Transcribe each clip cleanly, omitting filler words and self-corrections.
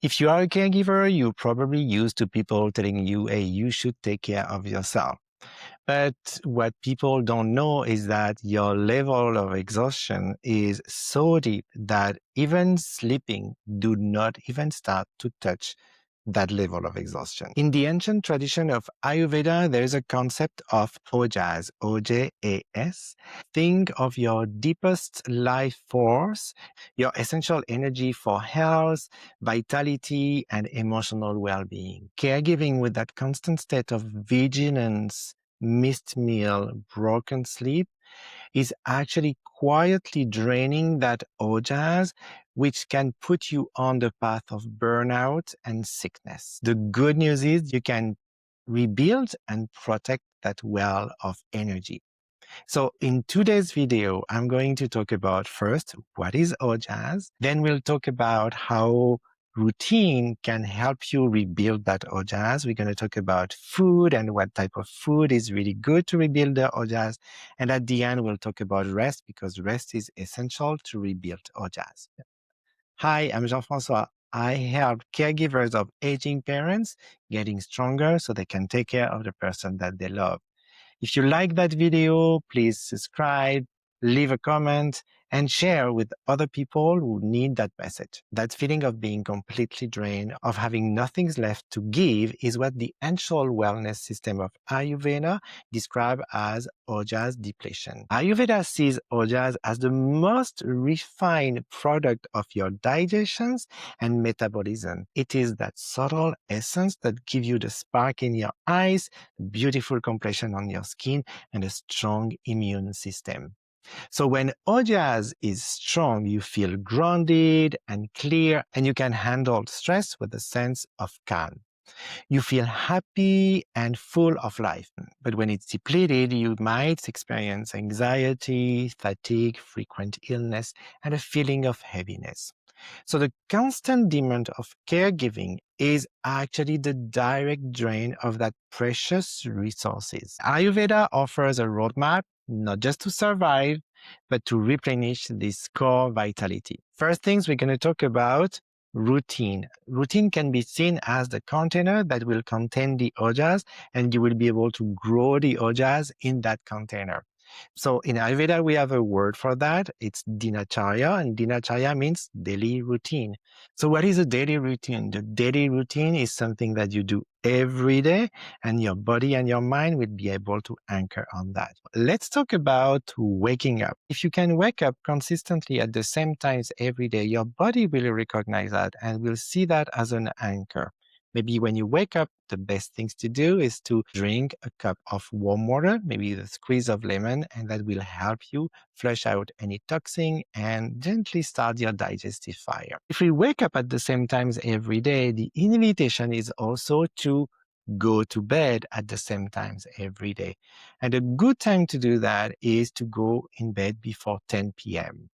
If you are a caregiver, you're probably used to people telling you, hey, you should take care of yourself. But what people don't know is that your level of exhaustion is so deep that even sleeping do not even start to touch that level of exhaustion. In the ancient tradition of Ayurveda, there is a concept of Ojas, O-J-A-S. Think of your deepest life force, your essential energy for health, vitality, and emotional well-being. Caregiving with that constant state of vigilance, missed meal, broken sleep is actually quietly draining that ojas, which can put you on the path of burnout and sickness. The good news is you can rebuild and protect that well of energy. So in today's video, I'm going to talk about first, what is Ojas? Then we'll talk about how routine can help you rebuild that Ojas. We're going to talk about food and what type of food is really good to rebuild the Ojas. And at the end, we'll talk about rest because rest is essential to rebuild Ojas. Hi, I'm Jean-François. I help caregivers of aging parents getting stronger so they can take care of the person that they love. If you like that video, please subscribe, leave a comment, and share with other people who need that message. That feeling of being completely drained, of having nothing left to give, is what the ancient wellness system of Ayurveda describes as Ojas depletion. Ayurveda sees Ojas as the most refined product of your digestions and metabolism. It is that subtle essence that gives you the spark in your eyes, beautiful complexion on your skin, and a strong immune system. So when Ojas is strong, you feel grounded and clear, and you can handle stress with a sense of calm. You feel happy and full of life. But when it's depleted, you might experience anxiety, fatigue, frequent illness, and a feeling of heaviness. So the constant demand of caregiving is actually the direct drain of that precious resources. Ayurveda offers a roadmap, not just to survive, but to replenish this core vitality. First things we're going to talk about routine. Routine can be seen as the container that will contain the ojas, and you will be able to grow the ojas in that container. So in Ayurveda, we have a word for that. It's Dinacharya, and Dinacharya means daily routine. So what is a daily routine? The daily routine is something that you do every day, and your body and your mind will be able to anchor on that. Let's talk about waking up. If you can wake up consistently at the same times every day, your body will recognize that and will see that as an anchor. Maybe when you wake up, the best things to do is to drink a cup of warm water, maybe the squeeze of lemon, and that will help you flush out any toxin and gently start your digestive fire. If we wake up at the same times every day, the invitation is also to go to bed at the same times every day. And a good time to do that is to go in bed before 10 p.m.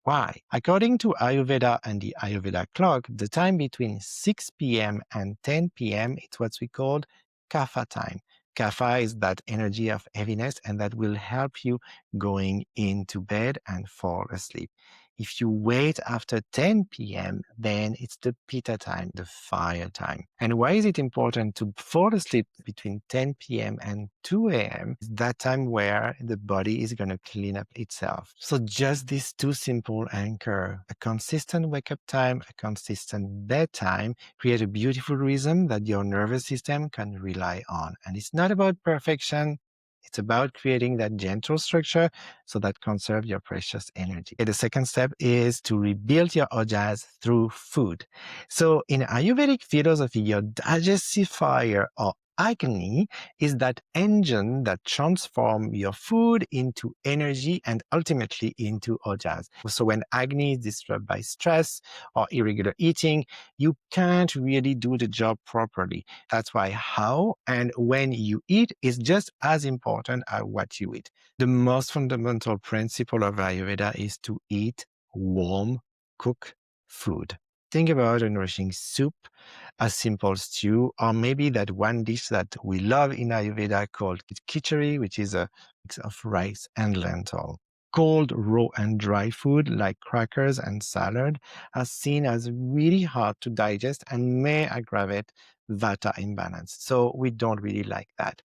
Why? According to Ayurveda and the Ayurveda clock, the time between 6 p.m. and 10 p.m. is what we call kapha time. Kapha is that energy of heaviness, and that will help you going into bed and fall asleep. If you wait after 10 p.m., then it's the pitta time, the fire time. And why is it important to fall asleep between 10 p.m. and 2 a.m.? It's that time where the body is going to clean up itself. So just these two simple anchor, a consistent wake-up time, a consistent bedtime, create a beautiful rhythm that your nervous system can rely on. And it's not about perfection. It's about creating that gentle structure so that conserve your precious energy. Okay, the second step is to rebuild your ojas through food. So in Ayurvedic philosophy, your digestive fire or Agni is that engine that transforms your food into energy and ultimately into ojas. So when Agni is disrupted by stress or irregular eating, you can't really do the job properly. That's why how and when you eat is just as important as what you eat. The most fundamental principle of Ayurveda is to eat warm, cooked food. Think about a nourishing soup, a simple stew, or maybe that one dish that we love in Ayurveda called khichdi, which is a mix of rice and lentil. Cold, raw, and dry food like crackers and salad are seen as really hard to digest and may aggravate vata imbalance. So we don't really like that.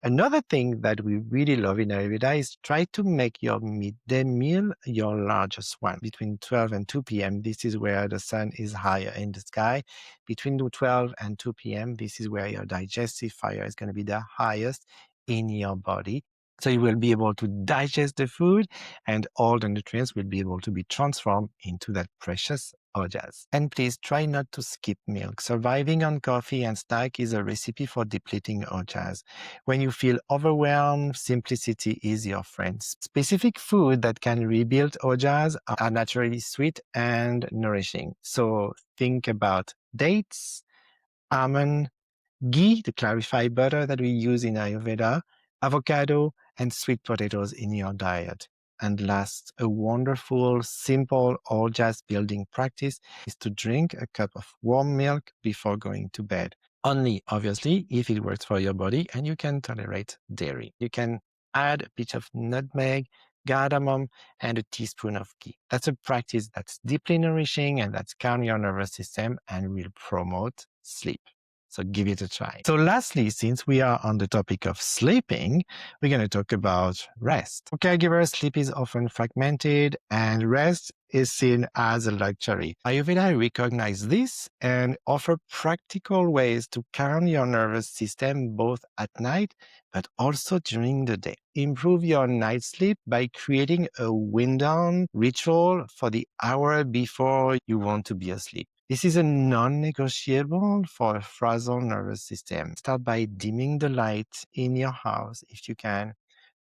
Another thing that we really love in Ayurveda is try to make your midday meal your largest one. Between 12 and 2 p.m., this is where the sun is higher in the sky. Between the 12 and 2 p.m., this is where your digestive fire is going to be the highest in your body. So you will be able to digest the food and all the nutrients will be able to be transformed into that precious ojas. And please try not to skip milk. Surviving on coffee and snack is a recipe for depleting ojas. When you feel overwhelmed, simplicity is your friend. Specific food that can rebuild ojas are naturally sweet and nourishing. So think about dates, almond, ghee, the clarified butter that we use in Ayurveda, avocado, and sweet potatoes in your diet. And last, a wonderful, simple ojas building practice is to drink a cup of warm milk before going to bed. Only, obviously, if it works for your body and you can tolerate dairy. You can add a bit of nutmeg, cardamom, and a teaspoon of ghee. That's a practice that's deeply nourishing and that's calm your nervous system and will promote sleep. So give it a try. So lastly, since we are on the topic of sleeping, we're going to talk about rest. For caregivers, sleep is often fragmented and rest is seen as a luxury. Ayurveda recognizes this and offer practical ways to calm your nervous system both at night but also during the day. Improve your night sleep by creating a wind down ritual for the hour before you want to be asleep. This is a non-negotiable for a frazzled nervous system. Start by dimming the light in your house if you can.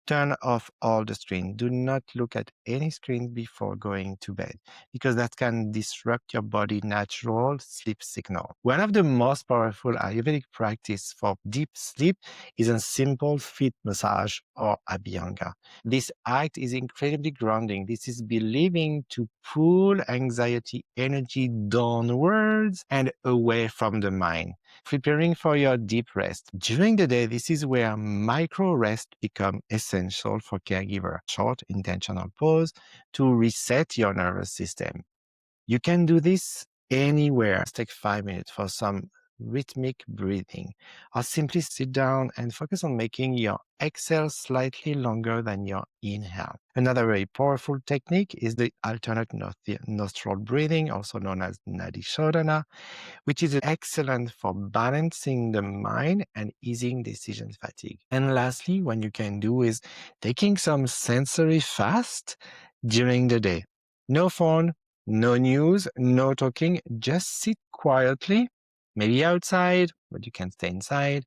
Turn off all the screen. Do not look at any screen before going to bed because that can disrupt your body's natural sleep signal. One of the most powerful Ayurvedic practice for deep sleep is a simple feet massage or abhyanga. This act is incredibly grounding. This is believing to pull anxiety energy downwards and away from the mind. Preparing for your deep rest. During the day, this is where micro rest become essential for caregiver. Short intentional pause to reset your nervous system. You can do this anywhere. Let's take 5 minutes for some rhythmic breathing, or simply sit down and focus on making your exhale slightly longer than your inhale. Another very powerful technique is the alternate nostril breathing, also known as Nadi Shodhana, which is excellent for balancing the mind and easing decision fatigue. And lastly, what you can do is taking some sensory fast during the day. No phone, no news, no talking, just sit quietly, maybe outside, but you can stay inside.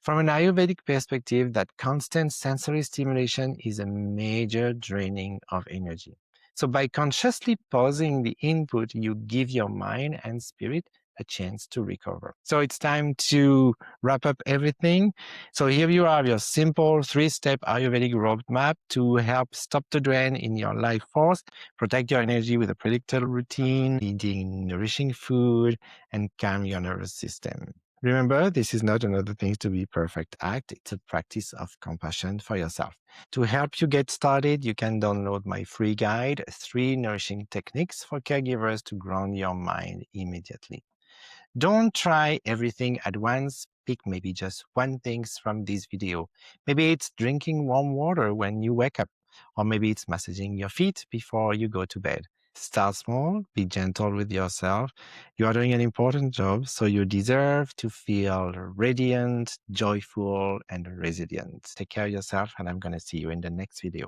From an Ayurvedic perspective, that constant sensory stimulation is a major draining of energy. So by consciously pausing the input, you give your mind and spirit a chance to recover. So it's time to wrap up everything. So here you have your simple 3-step Ayurvedic roadmap to help stop the drain in your life force, protect your energy with a predictable routine, eating nourishing food, and calm your nervous system. Remember, this is not another thing to be perfect act. It's a practice of compassion for yourself. To help you get started, you can download my free guide, 3 Nourishing Techniques for Caregivers to Ground Your Mind Immediately. Don't try everything at once. Pick maybe just one thing from this video. Maybe it's drinking warm water when you wake up, or maybe it's massaging your feet before you go to bed. Start small, be gentle with yourself. You are doing an important job, so you deserve to feel radiant, joyful, and resilient. Take care of yourself, and I'm going to see you in the next video.